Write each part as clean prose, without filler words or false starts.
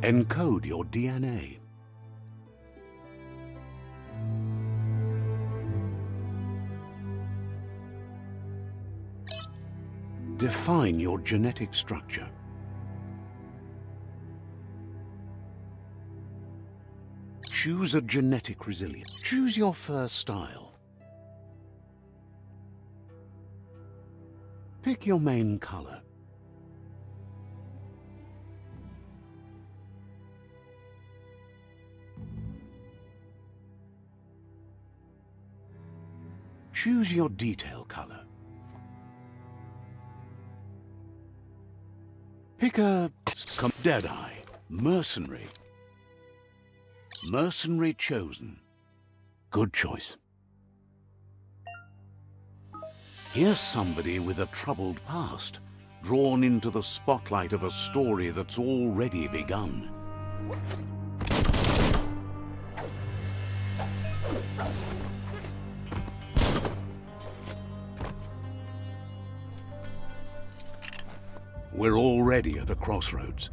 Encode your DNA. Define your genetic structure. Choose a genetic resilience. Choose your fur style. Pick your main color. Choose your detail color. Pick a Deadeye, Mercenary. Mercenary chosen. Good choice. Here's somebody with a troubled past, drawn into the spotlight of a story that's already begun. We're already at a crossroads.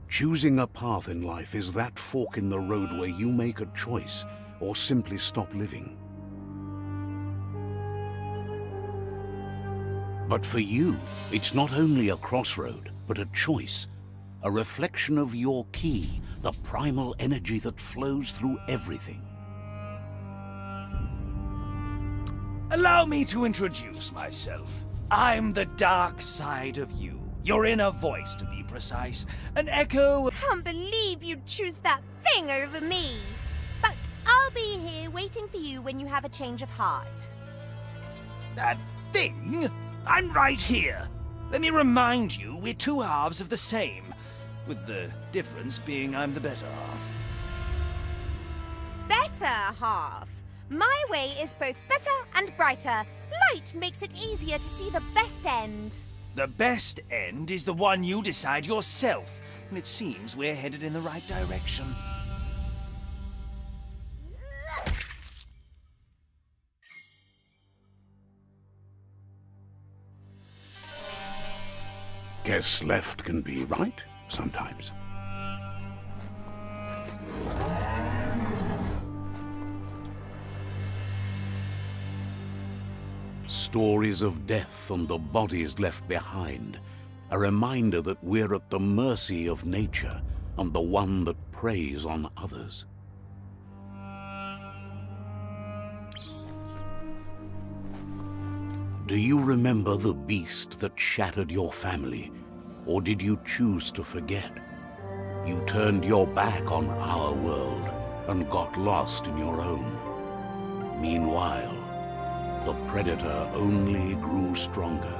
Choosing a path in life is that fork in the road where you make a choice or simply stop living. But for you, it's not only a crossroad, but a choice. A reflection of your key, the primal energy that flows through everything. Allow me to introduce myself. I'm the dark side of you. Your inner voice, to be precise. An echo. Can't believe you'd choose that thing over me. But I'll be here waiting for you when you have a change of heart. That thing? I'm right here. Let me remind you, we're two halves of the same. With the difference being I'm the better half. Better half? My way is both better and brighter. Light makes it easier to see the best end. The best end is the one you decide yourself, and it seems we're headed in the right direction. Guess left can be right sometimes. Stories of death and the bodies left behind. A reminder that we're at the mercy of nature and the one that preys on others. Do you remember the beast that shattered your family? Or did you choose to forget? You turned your back on our world and got lost in your own. Meanwhile, the predator only grew stronger.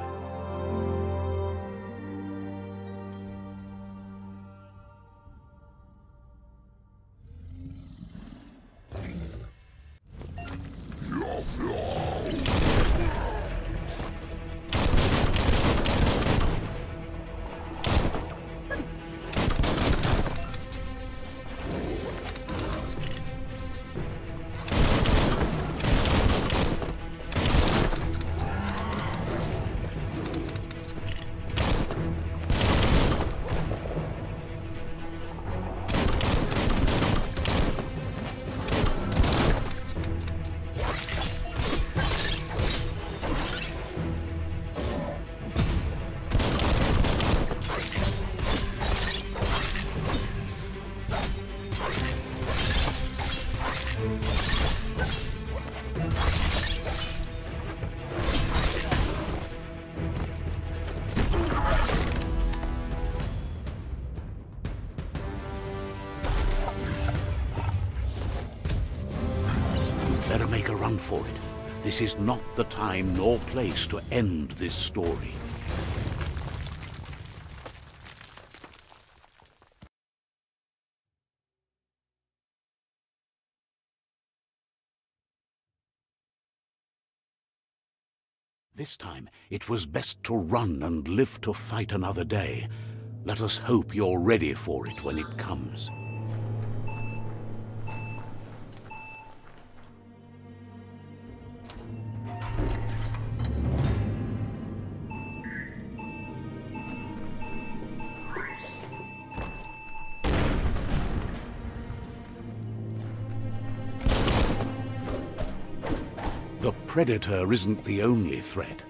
Better make a run for it. This is not the time nor place to end this story. This time, it was best to run and live to fight another day. Let us hope you're ready for it when it comes. The predator isn't the only threat.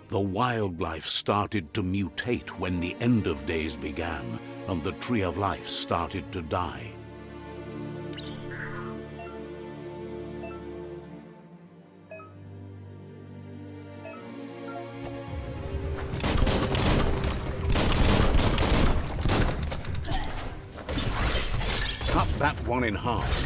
The wildlife started to mutate when the end of days began, and the tree of life started to die. Cut that one in half.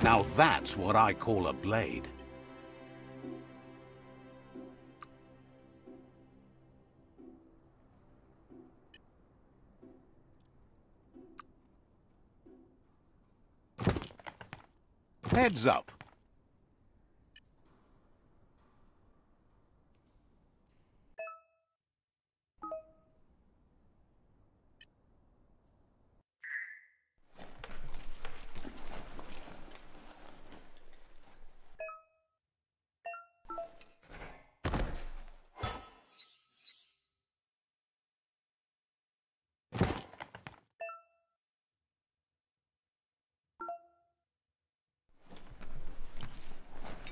Now that's what I call a blade. Heads up.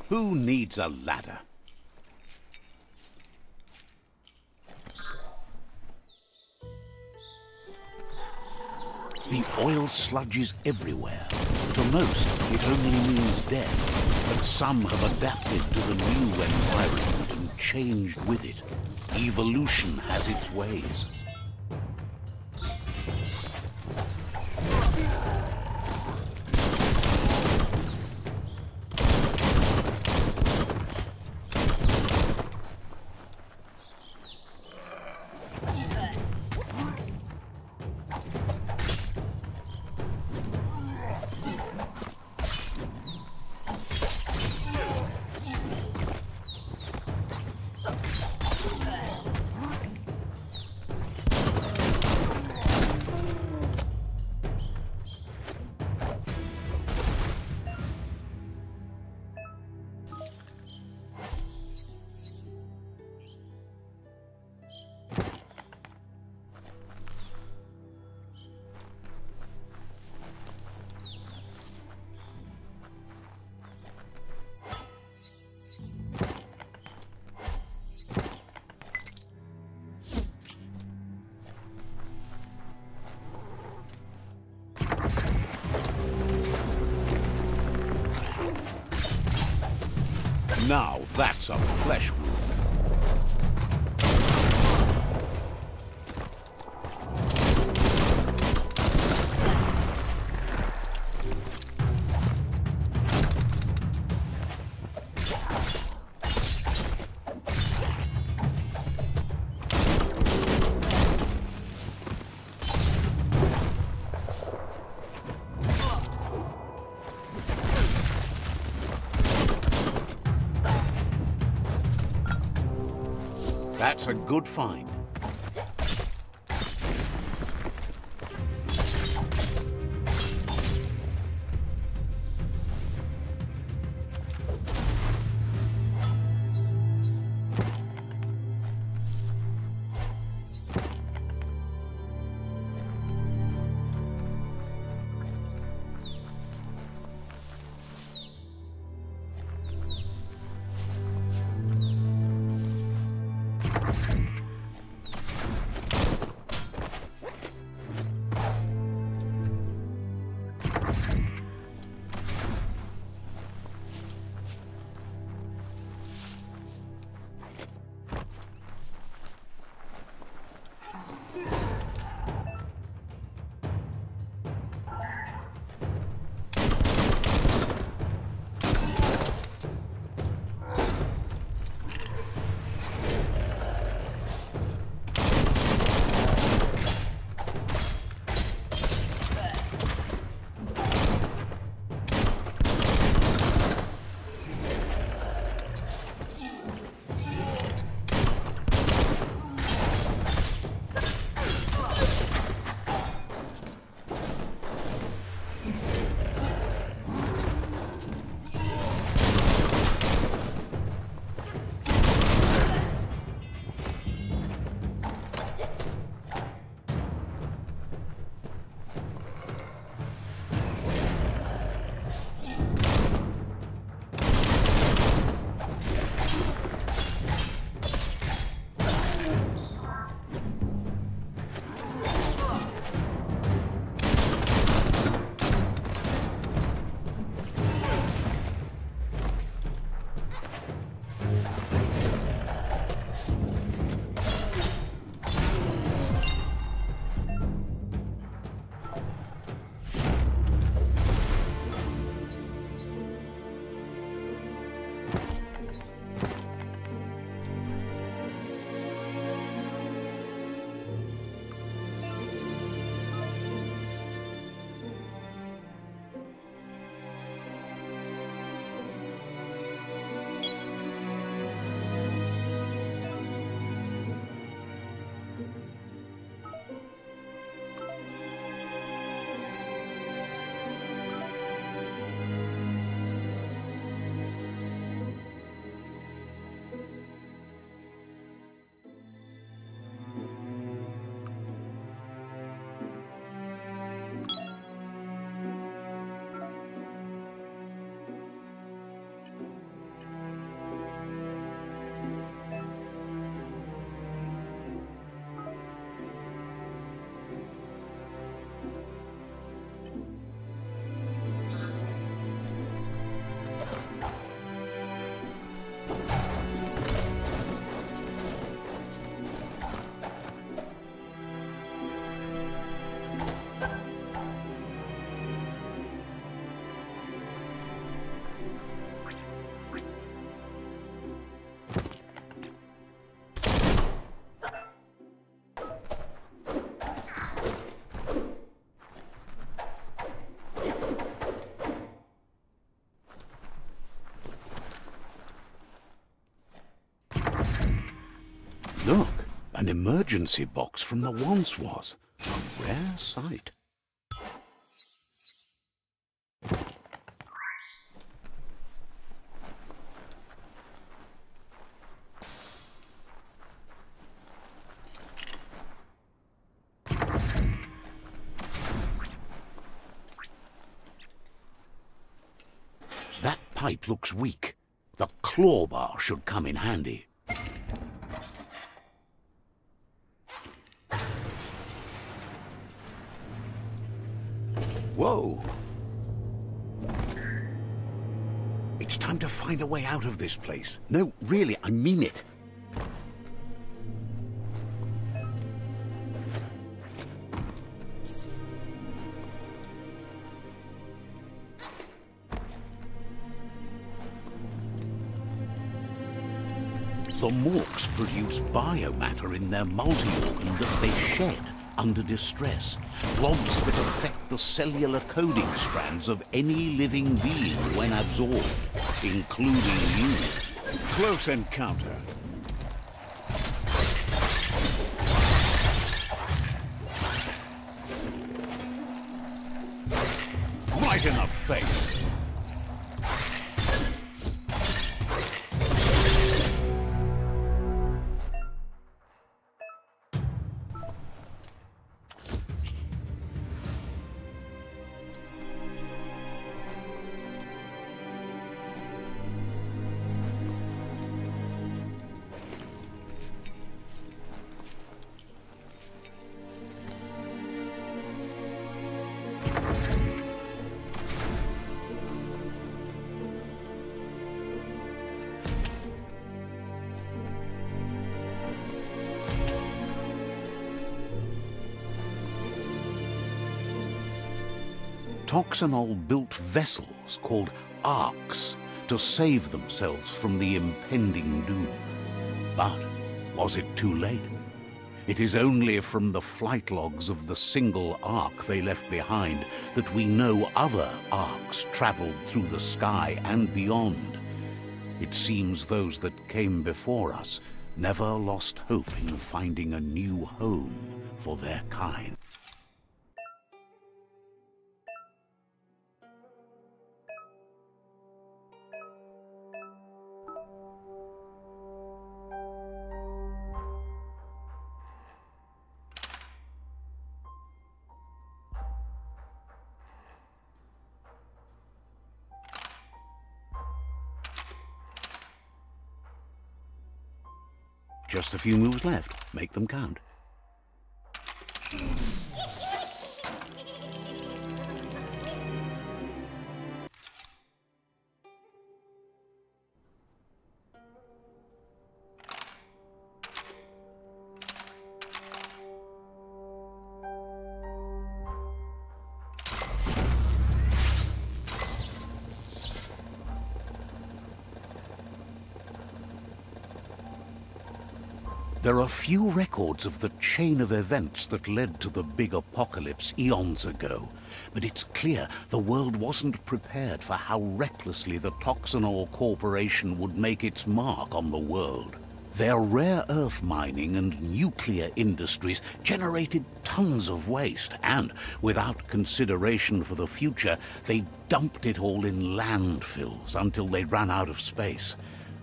Who needs a ladder? The oil sludge is everywhere. To most, it only means death, but some have adapted to the new environment and changed with it. Evolution has its ways. Now that's a flesh wound. That's a good find. Look, an emergency box from the once was. A rare sight. That pipe looks weak. The claw bar should come in handy. Whoa! It's time to find a way out of this place. No, really, I mean it. The MORKS produce biomatter in their multi-organ that they shed under distress. Blobs that affect the cellular coding strands of any living being when absorbed, including you. Close encounter. Right in the face. Toxanol built vessels called arks to save themselves from the impending doom. But was it too late? It is only from the flight logs of the single ark they left behind that we know other arks traveled through the sky and beyond. It seems those that came before us never lost hope in finding a new home for their kind. Just a few moves left. Make them count. There are few records of the chain of events that led to the big apocalypse eons ago, but it's clear the world wasn't prepared for how recklessly the Toxanol Corporation would make its mark on the world. Their rare earth mining and nuclear industries generated tons of waste, and without consideration for the future, they dumped it all in landfills until they ran out of space.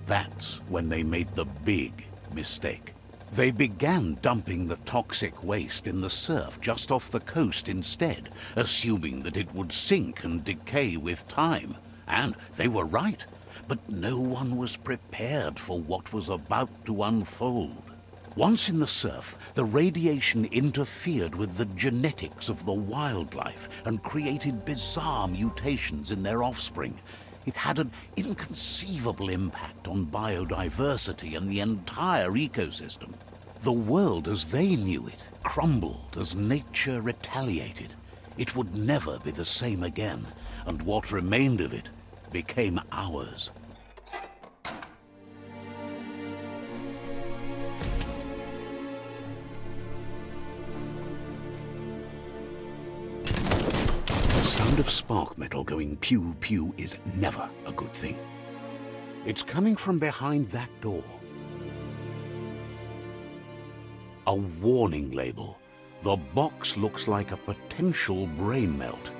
That's when they made the big mistake. They began dumping the toxic waste in the surf just off the coast instead, assuming that it would sink and decay with time. And they were right, but no one was prepared for what was about to unfold. Once in the surf, the radiation interfered with the genetics of the wildlife and created bizarre mutations in their offspring. It had an inconceivable impact on biodiversity and the entire ecosystem. The world as they knew it crumbled as nature retaliated. It would never be the same again, and what remained of it became ours. The sound of spark metal going pew-pew is never a good thing. It's coming from behind that door. A warning label. The box looks like a potential brain melt.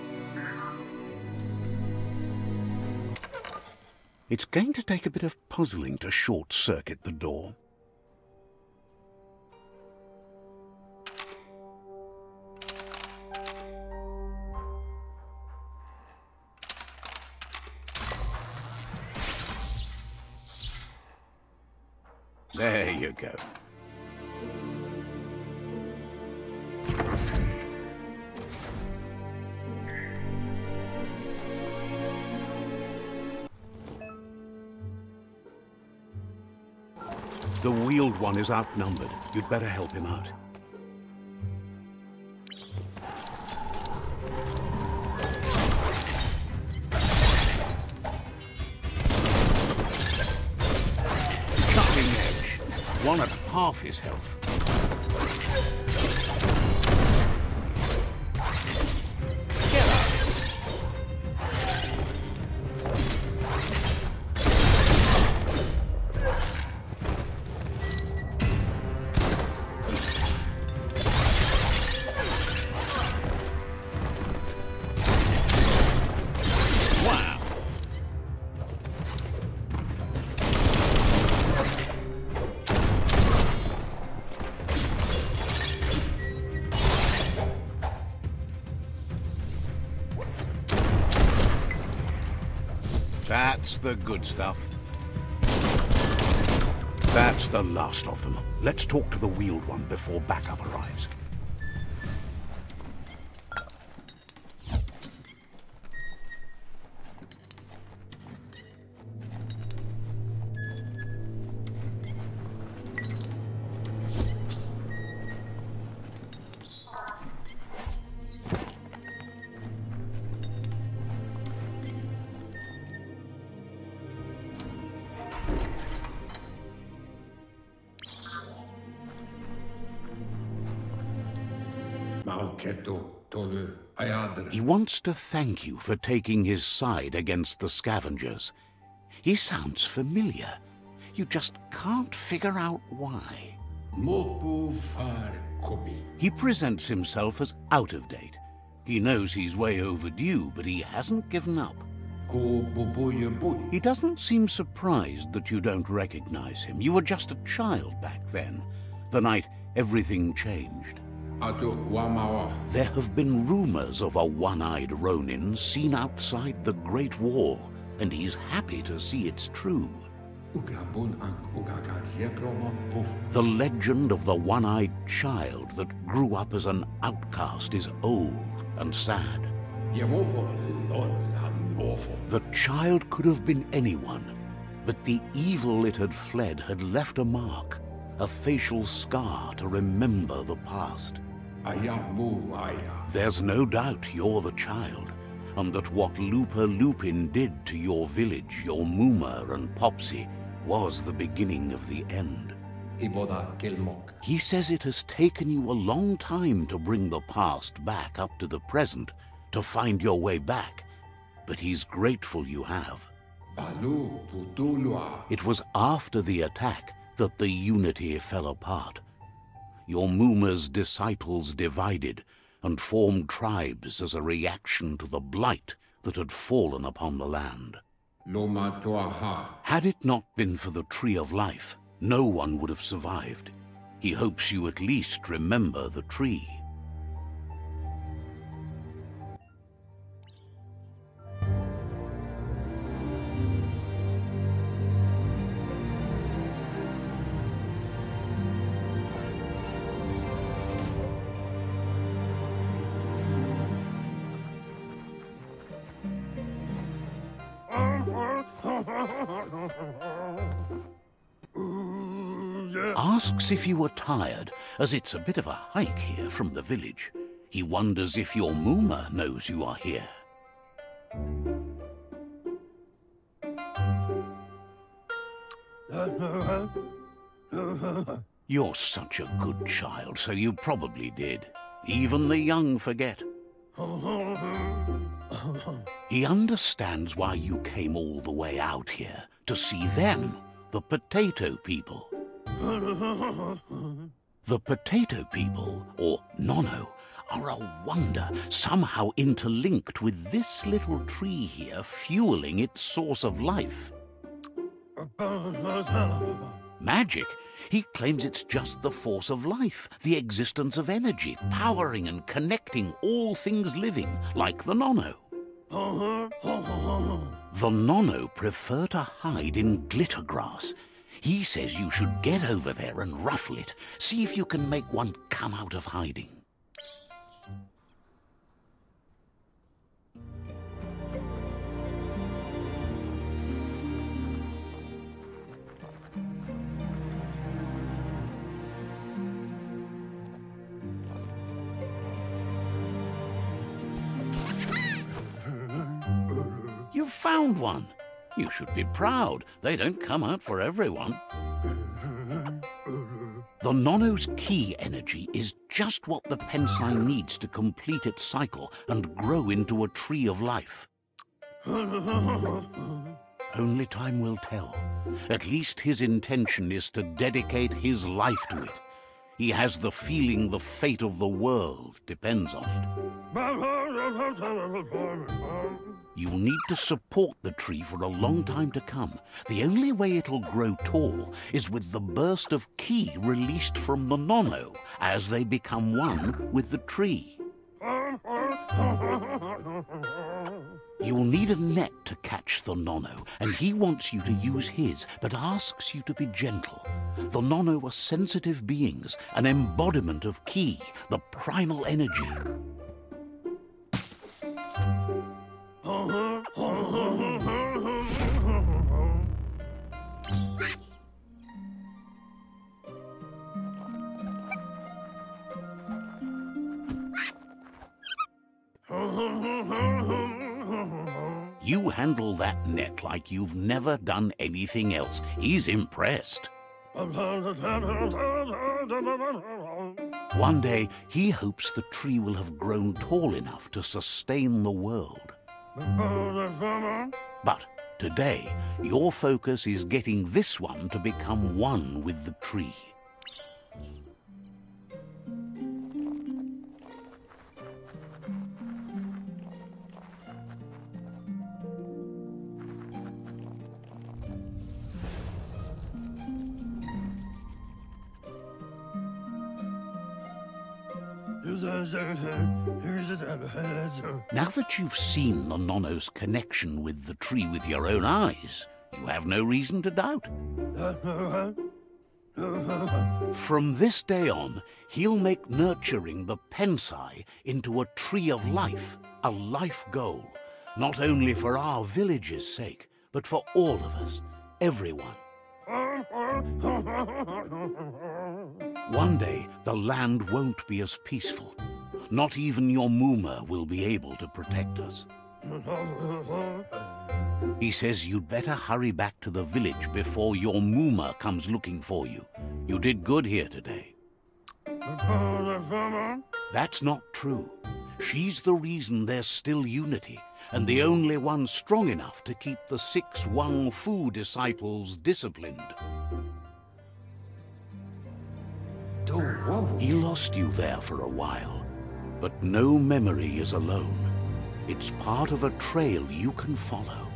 It's going to take a bit of puzzling to short-circuit the door. There you go. The wheeled one is outnumbered. You'd better help him out. Cutting edge. One at half his health. Get out. the good stuff. That's the last of them. Let's talk to the wheeled one before backup arrives. He wants to thank you for taking his side against the scavengers. He sounds familiar. You just can't figure out why. He presents himself as out of date. He knows he's way overdue, but he hasn't given up. He doesn't seem surprised that you don't recognize him. You were just a child back then, the night everything changed. There have been rumors of a one-eyed Ronin seen outside the Great Wall, and he's happy to see it's true. The legend of the one-eyed child that grew up as an outcast is old and sad. The child could have been anyone, but the evil it had fled had left a mark, a facial scar to remember the past. There's no doubt you're the child, and that what LUPA-LUPIN did to your village, your Muma and Popsy, was the beginning of the end. He says it has taken you a long time to bring the past back up to the present, to find your way back, but he's grateful you have. It was after the attack that the unity fell apart. Your Muma's disciples divided and formed tribes as a reaction to the blight that had fallen upon the land. Had it not been for the Tree of Life, no one would have survived. He hopes you at least remember the tree. Asks if you were tired, as it's a bit of a hike here from the village. He wonders if your Muma knows you are here. You're such a good child, so you probably did. Even the young forget. He understands why you came all the way out here, to see them, the potato people. The potato people, or Nono, are a wonder, somehow interlinked with this little tree here fueling its source of life. Magic? He claims it's just the force of life, the existence of energy, powering and connecting all things living, like the Nono. The Nono prefer to hide in glittergrass. He says you should get over there and ruffle it. See if you can make one come out of hiding. You found one. You should be proud. They don't come out for everyone. The Nono's key energy is just what the Pensai needs to complete its cycle and grow into a tree of life. Only time will tell. At least his intention is to dedicate his life to it. He has the feeling the fate of the world depends on it. You'll need to support the tree for a long time to come. The only way it'll grow tall is with the burst of ki released from the Nono as they become one with the tree. You'll need a net to catch the Nono, and he wants you to use his, but asks you to be gentle. The Nono are sensitive beings, an embodiment of Ki, the primal energy. You handle that net like you've never done anything else. He's impressed. One day, he hopes the tree will have grown tall enough to sustain the world. But today, your focus is getting this one to become one with the tree. Now that you've seen the Nono's connection with the tree with your own eyes, you have no reason to doubt. From this day on, he'll make nurturing the Pensai into a tree of life, a life goal, not only for our village's sake, but for all of us, everyone. One day, the land won't be as peaceful. Not even your Muma will be able to protect us. He says you'd better hurry back to the village before your Muma comes looking for you. You did good here today. That's not true. She's the reason there's still unity, and the only one strong enough to keep the 6 WUNG-FU disciples disciplined. He lost you there for a while, but no memory is alone. It's part of a trail you can follow.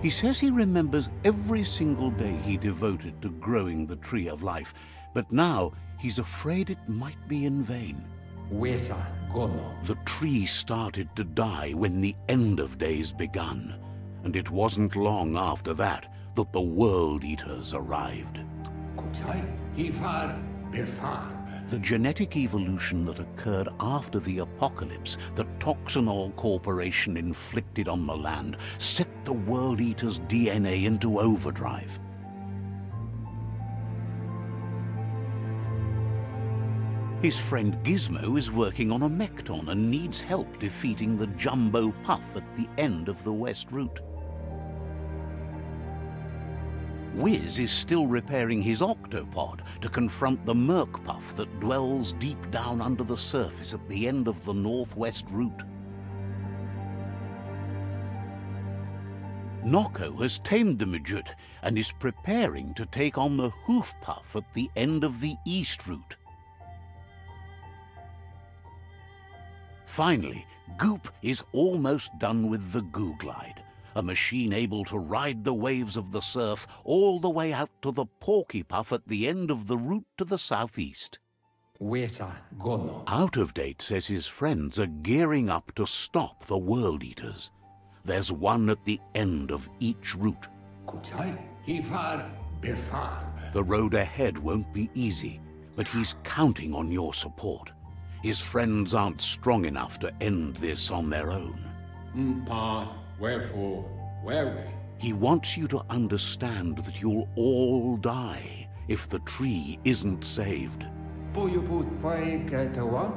He says he remembers every single day he devoted to growing the Tree of Life, but now he's afraid it might be in vain. The tree started to die when the end of days begun, and it wasn't long after that that the World Eaters arrived. The genetic evolution that occurred after the apocalypse that Toxanol Corporation inflicted on the land set the World Eaters' DNA into overdrive. His friend Gizmo is working on a Mekton and needs help defeating the Jumbo Puff at the end of the West Route. Wiz is still repairing his octopod to confront the Merc Puff that dwells deep down under the surface at the end of the Northwest Route. Noko has tamed the Midget and is preparing to take on the Hoof Puff at the end of the East Route. Finally, Goop is almost done with the Goo Glide, a machine able to ride the waves of the surf all the way out to the Porky Puff at the end of the route to the southeast. Out of Date says his friends are gearing up to stop the World Eaters. There's one at the end of each route. The road ahead won't be easy, but he's counting on your support. His friends aren't strong enough to end this on their own. He wants you to understand that you'll all die if the tree isn't saved.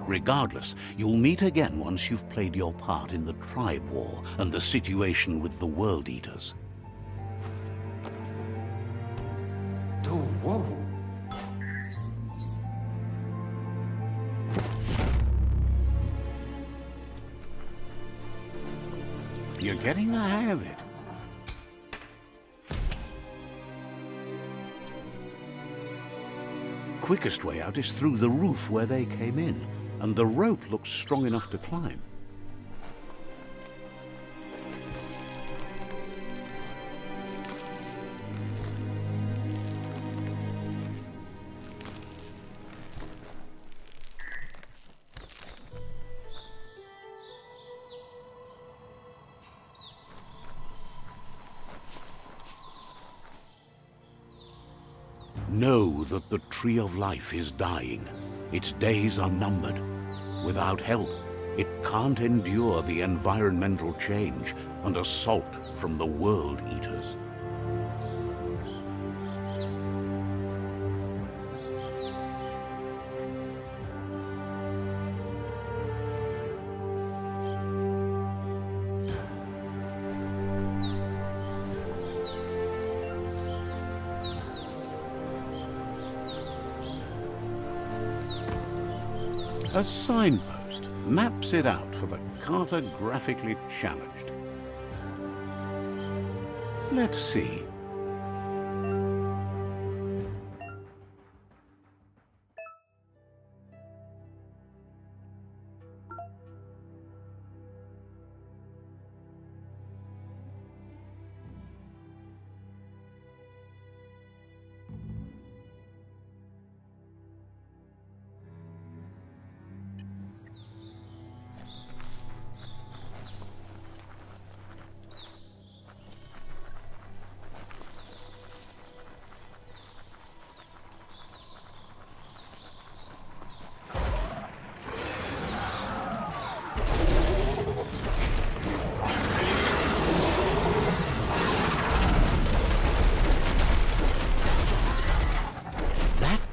Regardless, you'll meet again once you've played your part in the tribe war and the situation with the World Eaters. You're getting the hang of it. Quickest way out is through the roof where they came in, and the rope looks strong enough to climb. Know that the Tree of Life is dying. Its days are numbered. Without help, it can't endure the environmental change and assault from the World Eaters. A signpost maps it out for the cartographically challenged. Let's see.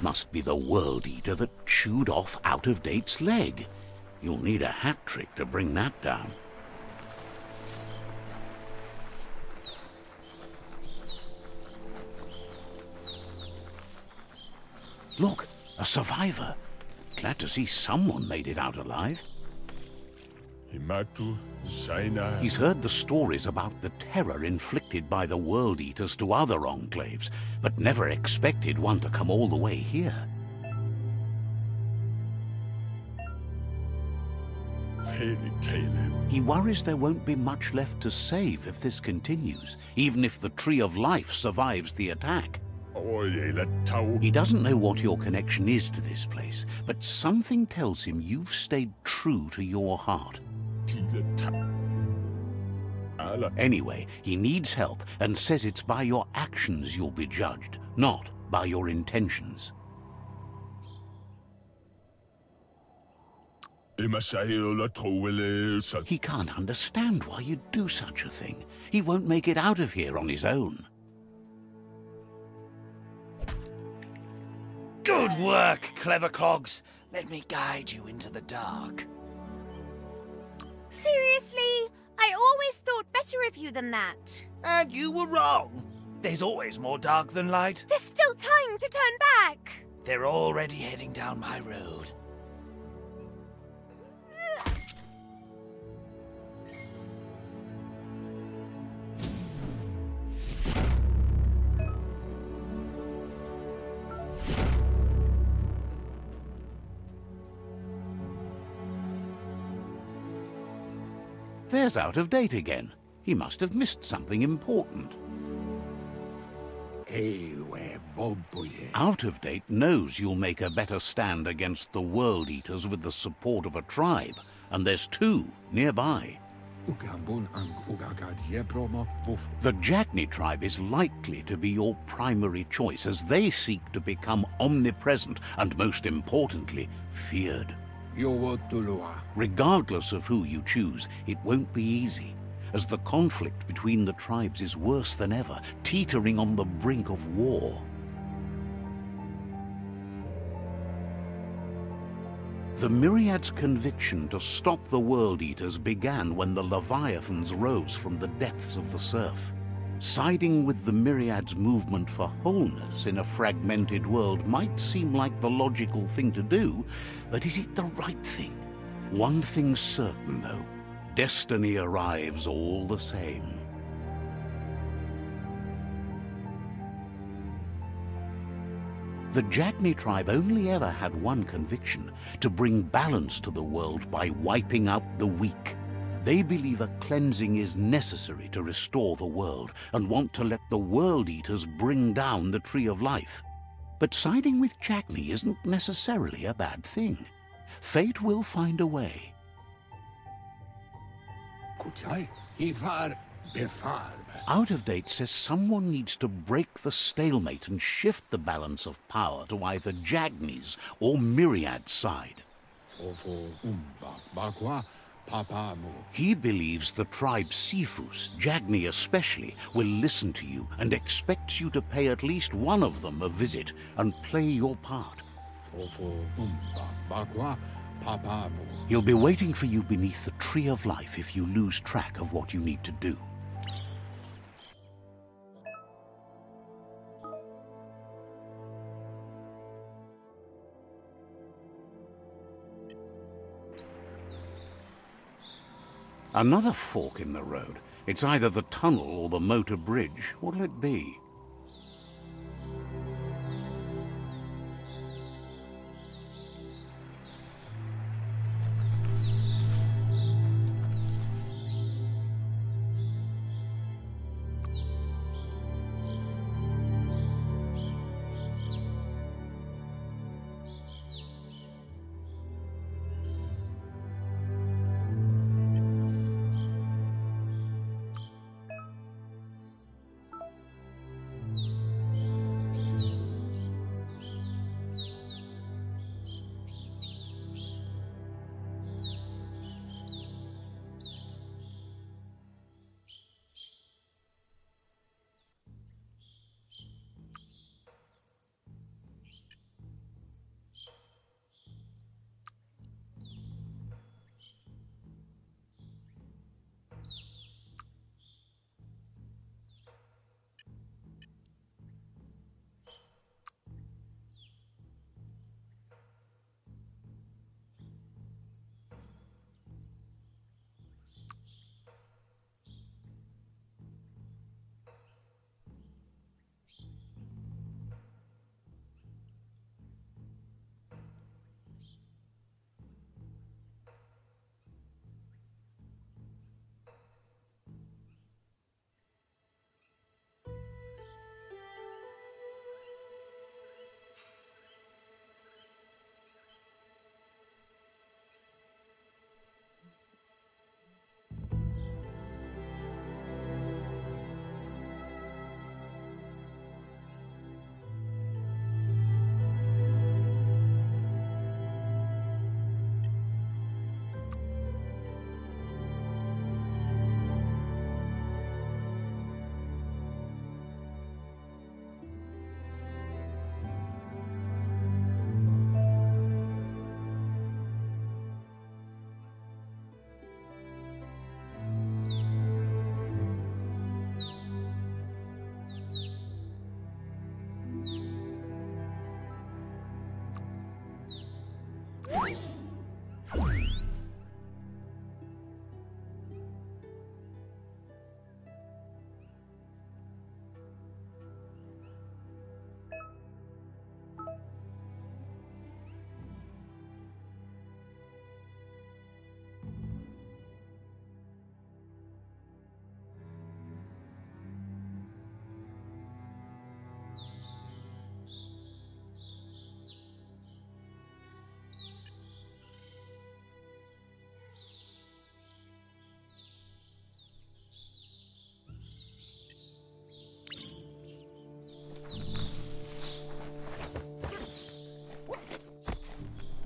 Must be the World Eater that chewed off Out-of-Date's leg. You'll need a hat trick to bring that down. Look, a survivor. Glad to see someone made it out alive. He's heard the stories about the terror inflicted by the World Eaters to other enclaves, but never expected one to come all the way here. He worries there won't be much left to save if this continues, even if the Tree of Life survives the attack. He doesn't know what your connection is to this place, but something tells him you've stayed true to your heart. Anyway, he needs help and says it's by your actions you'll be judged, not by your intentions. He can't understand why you'd do such a thing. He won't make it out of here on his own. Good work, clever clogs. Let me guide you into the dark. Seriously? I always thought better of you than that. And you were wrong. There's always more dark than light. There's still time to turn back. They're already heading down my road. There's Out-of-Date again. He must have missed something important. Out-of-Date knows you'll make a better stand against the World Eaters with the support of a tribe, and there's two nearby. The Jagni tribe is likely to be your primary choice as they seek to become omnipresent and, most importantly, feared. Regardless of who you choose, it won't be easy, as the conflict between the tribes is worse than ever, teetering on the brink of war. The Myriad's conviction to stop the World Eaters began when the Leviathans rose from the depths of the surf. Siding with the Myriad's movement for wholeness in a fragmented world might seem like the logical thing to do, but is it the right thing? One thing's certain, though. Destiny arrives all the same. The Jagni tribe only ever had one conviction: to bring balance to the world by wiping out the weak. They believe a cleansing is necessary to restore the world and want to let the World Eaters bring down the Tree of Life. But siding with Jagni isn't necessarily a bad thing. Fate will find a way. Out of Date says someone needs to break the stalemate and shift the balance of power to either Jagni's or Myriad's side. He believes the tribe Sifus, Jagni especially, will listen to you and expects you to pay at least one of them a visit and play your part. He'll be waiting for you beneath the Tree of Life if you lose track of what you need to do. Another fork in the road. It's either the tunnel or the motor bridge. What'll it be?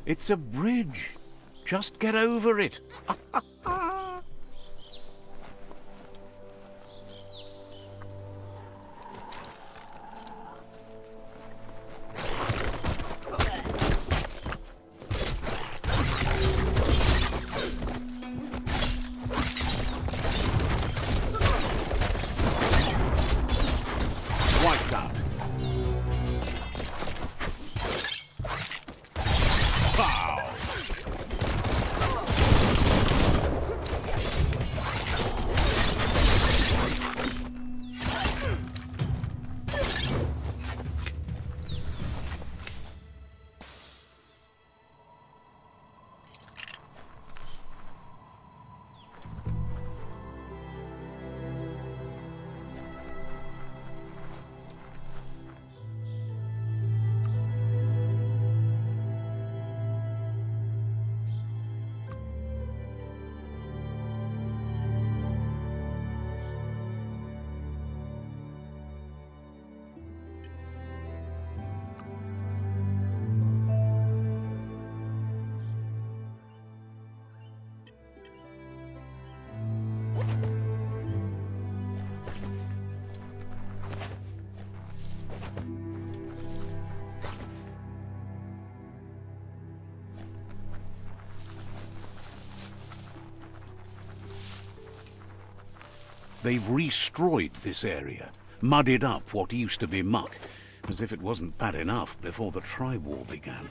It's a bridge. Just get over it. Wiped out. Pow! They've restroyed this area, muddied up what used to be muck, as if it wasn't bad enough before the tribe war began.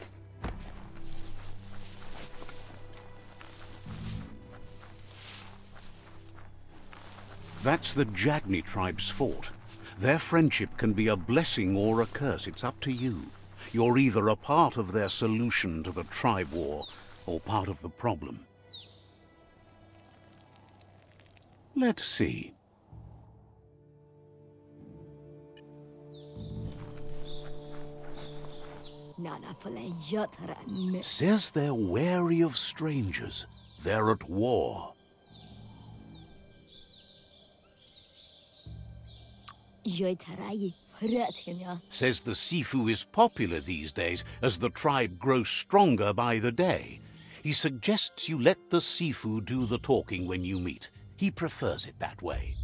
That's the Jagni tribe's fort. Their friendship can be a blessing or a curse. It's up to you. You're either a part of their solution to the tribe war or part of the problem. Let's see. Says they're wary of strangers. They're at war. Says the Sifu is popular these days as the tribe grows stronger by the day. He suggests you let the Sifu do the talking when you meet. He prefers it that way.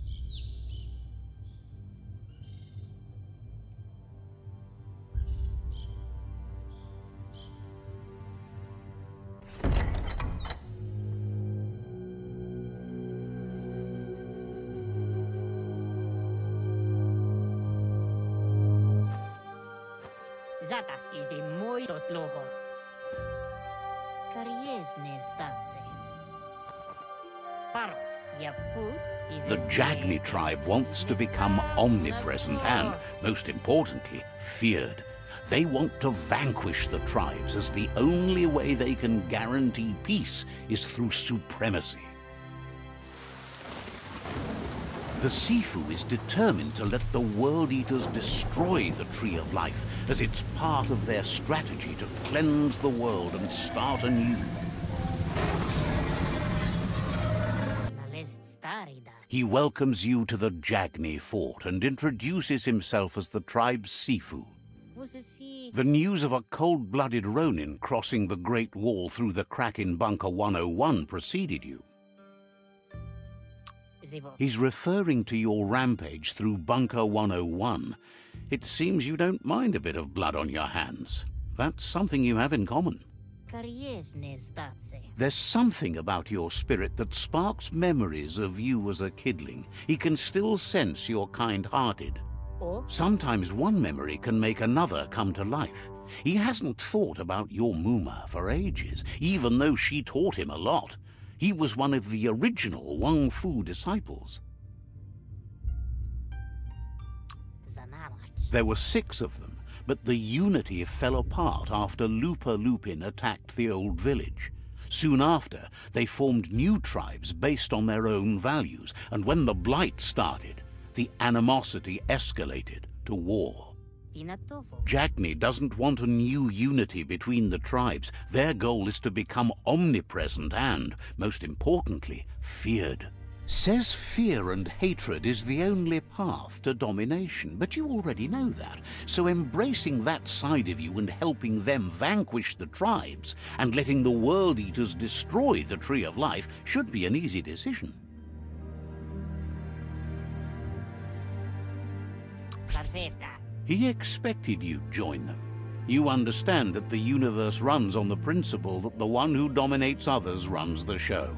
Zata is the mój totloho. Kariesne zdace. Paro, ja put. The Jagni tribe wants to become omnipresent and, most importantly, feared. They want to vanquish the tribes, as the only way they can guarantee peace is through supremacy. The Sifu is determined to let the World Eaters destroy the Tree of Life, as it's part of their strategy to cleanse the world and start anew. He welcomes you to the Jagni fort and introduces himself as the tribe's Sifu. The news of a cold-blooded Ronin crossing the Great Wall through the crack in Bunker 101 preceded you. He's referring to your rampage through Bunker 101. It seems you don't mind a bit of blood on your hands. That's something you have in common. There's something about your spirit that sparks memories of you as a kidling. He can still sense you're kind-hearted. Sometimes one memory can make another come to life. He hasn't thought about your Muma for ages, even though she taught him a lot. He was one of the original WUNG-FU disciples. There were 6 of them, but the unity fell apart after LUPA-LUPIN attacked the old village. Soon after, they formed new tribes based on their own values, and when the Blight started, the animosity escalated to war. Jagni doesn't want a new unity between the tribes. Their goal is to become omnipresent and, most importantly, feared. Says fear and hatred is the only path to domination, but you already know that. So embracing that side of you and helping them vanquish the tribes and letting the World Eaters destroy the Tree of Life should be an easy decision. He expected you'd join them. You understand that the universe runs on the principle that the one who dominates others runs the show.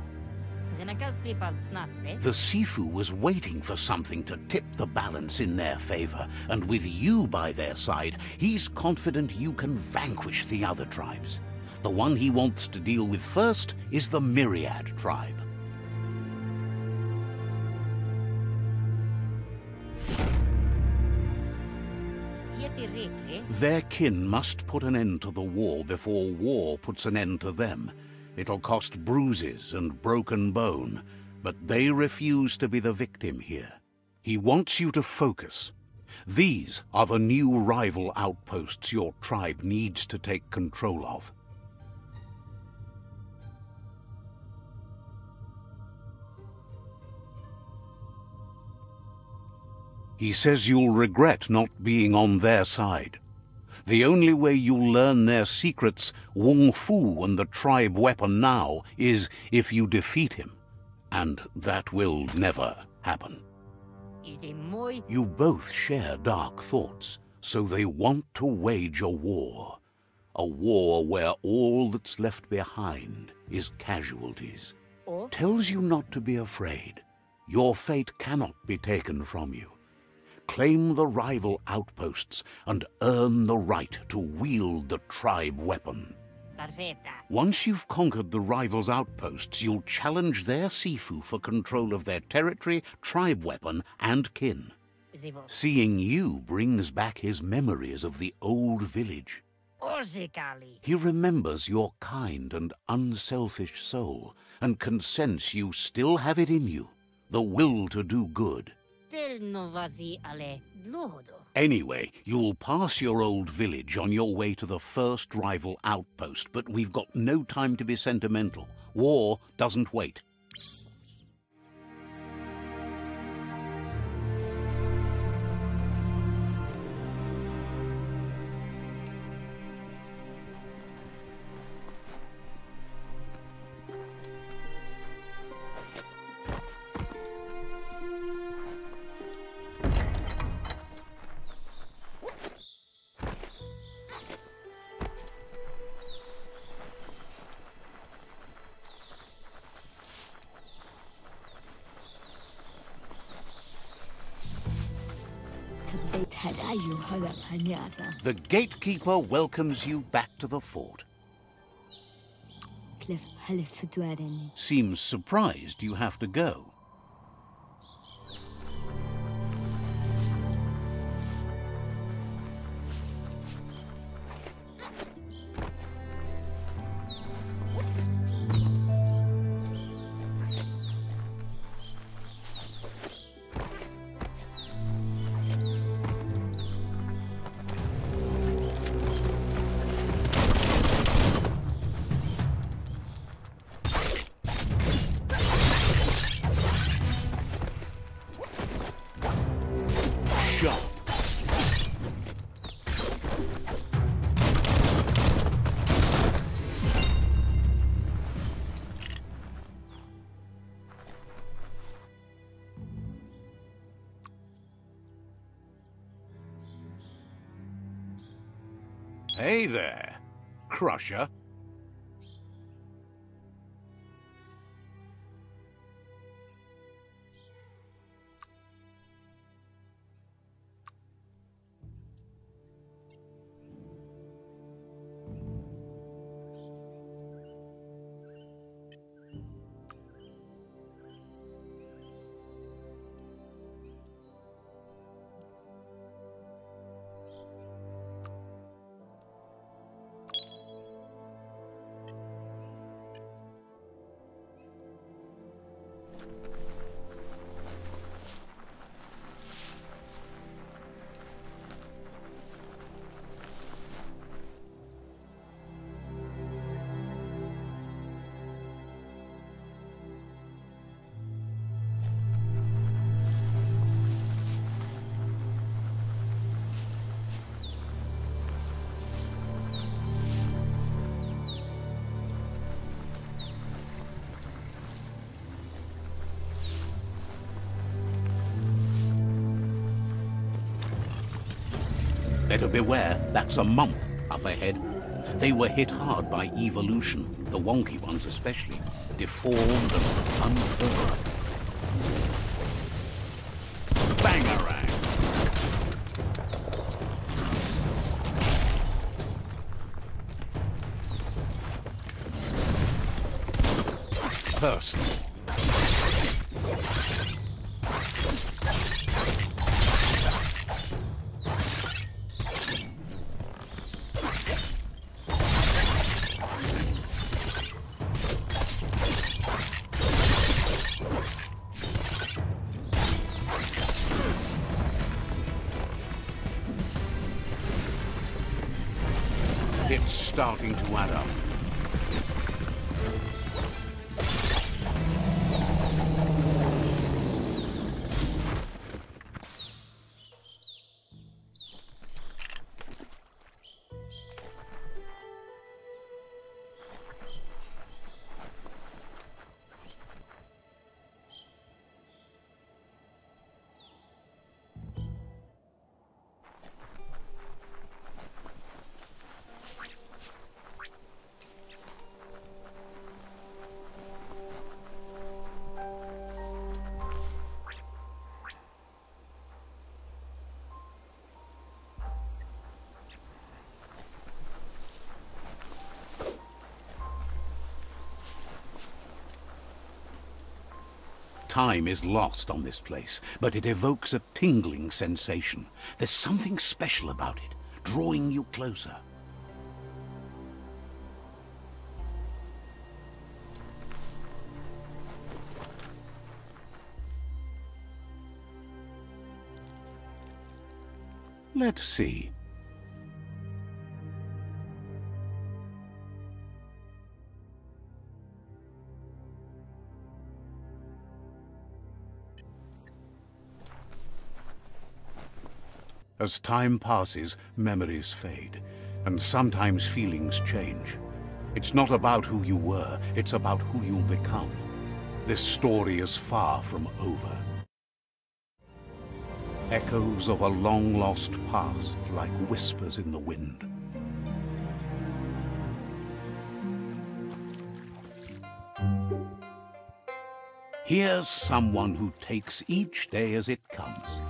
The Sifu was waiting for something to tip the balance in their favor, and with you by their side, he's confident you can vanquish the other tribes. The one he wants to deal with first is the Myriad tribe. Their kin must put an end to the war before war puts an end to them. It'll cost bruises and broken bone, but they refuse to be the victim here. He wants you to focus. These are the new rival outposts your tribe needs to take control of. He says you'll regret not being on their side. The only way you'll learn their secrets, WUNG-FU and the tribe weapon now, is if you defeat him. And that will never happen. You both share dark thoughts, so they want to wage a war. A war where all that's left behind is casualties. Tells you not to be afraid. Your fate cannot be taken from you. Claim the rival outposts and earn the right to wield the tribe weapon. Perfetta. Once you've conquered the rivals' outposts, you'll challenge their Sifu for control of their territory, tribe weapon, and kin. Zivo. Seeing you brings back his memories of the old village. Orzikali. He remembers your kind and unselfish soul, and can sense you still have it in you, the will to do good. Del novazi ale dluhodo. Anyway, you'll pass your old village on your way to the first rival outpost, but we've got no time to be sentimental. War doesn't wait. The gatekeeper welcomes you back to the fort. Seems surprised you have to go. Hey there, Crusher. Better beware, that's a mump up ahead. They were hit hard by evolution, the wonky ones especially, deformed and unfurled. Bangarang! Personal. It's starting to add up. Time is lost on this place, but it evokes a tingling sensation. There's something special about it, drawing you closer. Let's see. As time passes, memories fade, and sometimes feelings change. It's not about who you were, it's about who you'll become. This story is far from over. Echoes of a long-lost past, like whispers in the wind. Here's someone who takes each day as it comes.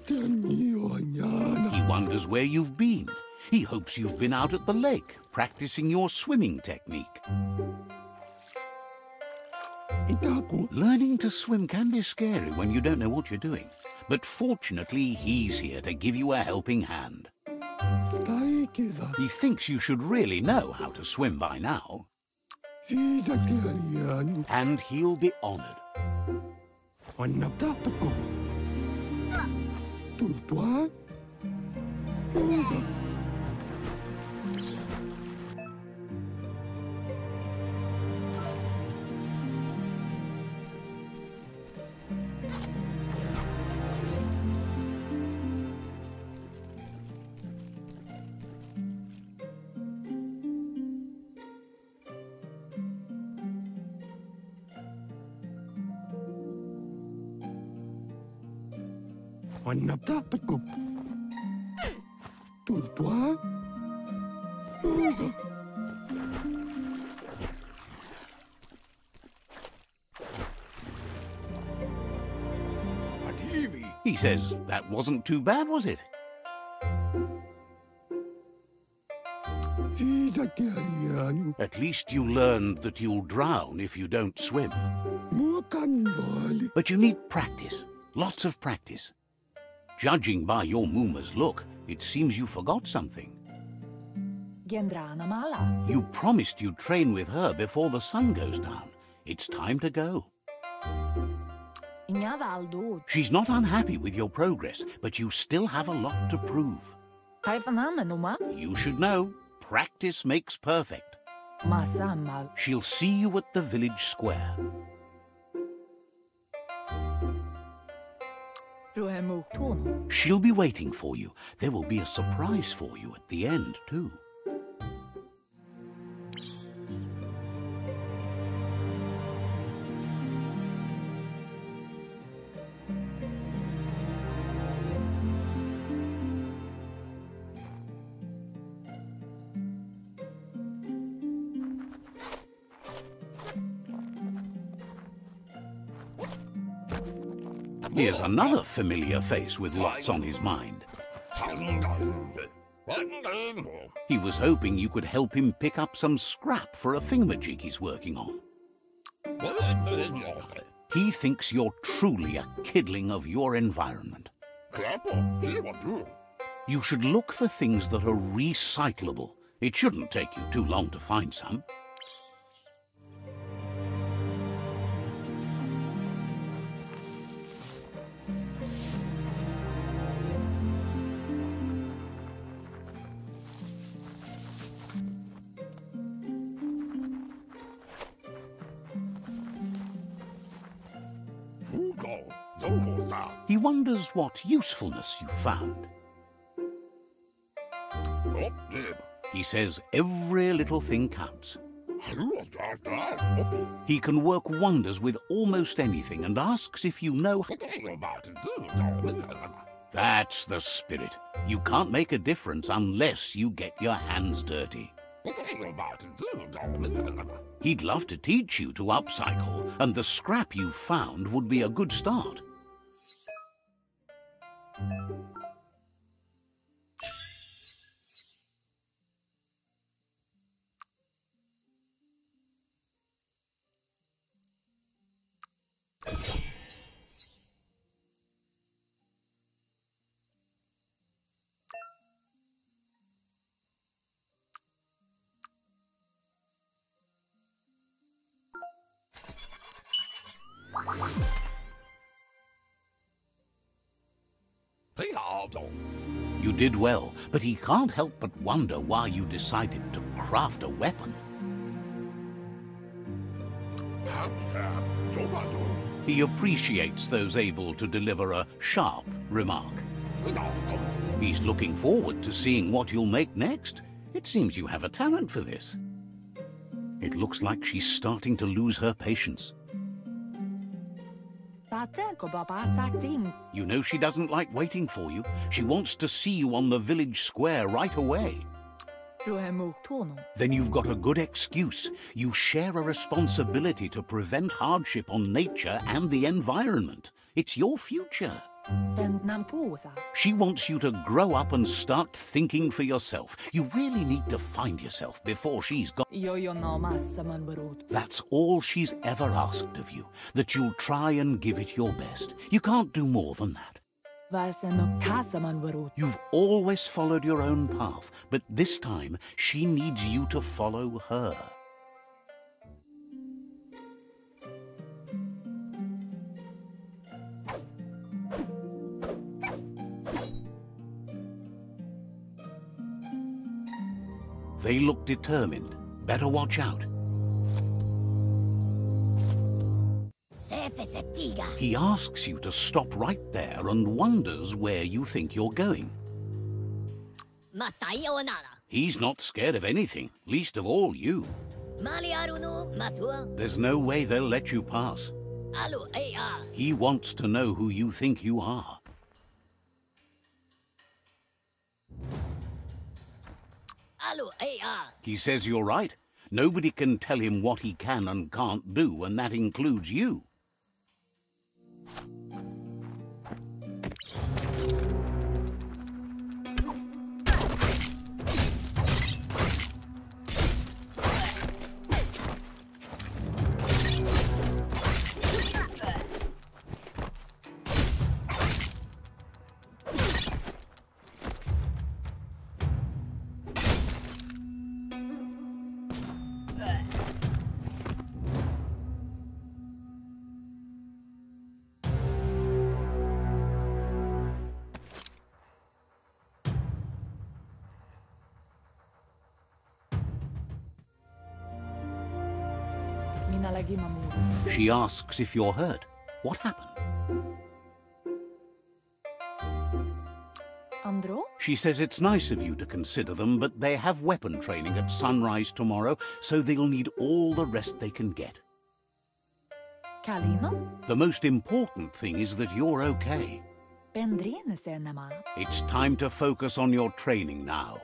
He wonders where you've been. He hopes you've been out at the lake, practicing your swimming technique. Learning to swim can be scary when you don't know what you're doing. But fortunately, he's here to give you a helping hand. He thinks you should really know how to swim by now. And he'll be honored. He says, that wasn't too bad, was it? At least you learned that you'll drown if you don't swim. But you need practice, lots of practice. Judging by your Muma's look, it seems you forgot something. You promised you'd train with her before the sun goes down. It's time to go. She's not unhappy with your progress, but you still have a lot to prove. You should know, practice makes perfect. She'll see you at the village square. She'll be waiting for you. There will be a surprise for you at the end, too. Here's another familiar face with lots on his mind. He was hoping you could help him pick up some scrap for a thingamajig he's working on. He thinks you're truly a kidling of your environment. You should look for things that are recyclable. It shouldn't take you too long to find some. He wonders what usefulness you found. He says every little thing counts. He can work wonders with almost anything and asks if you know. That's the spirit. You can't make a difference unless you get your hands dirty. He'd love to teach you to upcycle, and the scrap you found would be a good start. You did well, but he can't help but wonder why you decided to craft a weapon. He appreciates those able to deliver a sharp remark. He's looking forward to seeing what you'll make next. It seems you have a talent for this. It looks like she's starting to lose her patience. You know she doesn't like waiting for you. She wants to see you on the village square right away. Then you've got a good excuse. You share a responsibility to prevent hardship on nature and the environment. It's your future. She wants you to grow up and start thinking for yourself. You really need to find yourself before she's gone. That's all she's ever asked of you, that you'll try and give it your best. You can't do more than that. You've always followed your own path, but this time she needs you to follow her. They look determined. Better watch out. He asks you to stop right there and wonders where you think you're going. He's not scared of anything, least of all you. There's no way they'll let you pass. He wants to know who you think you are. He says you're right. Nobody can tell him what he can and can't do, and that includes you. She asks if you're hurt. What happened? She says it's nice of you to consider them, but they have weapon training at sunrise tomorrow, so they'll need all the rest they can get. The most important thing is that you're okay. It's time to focus on your training now.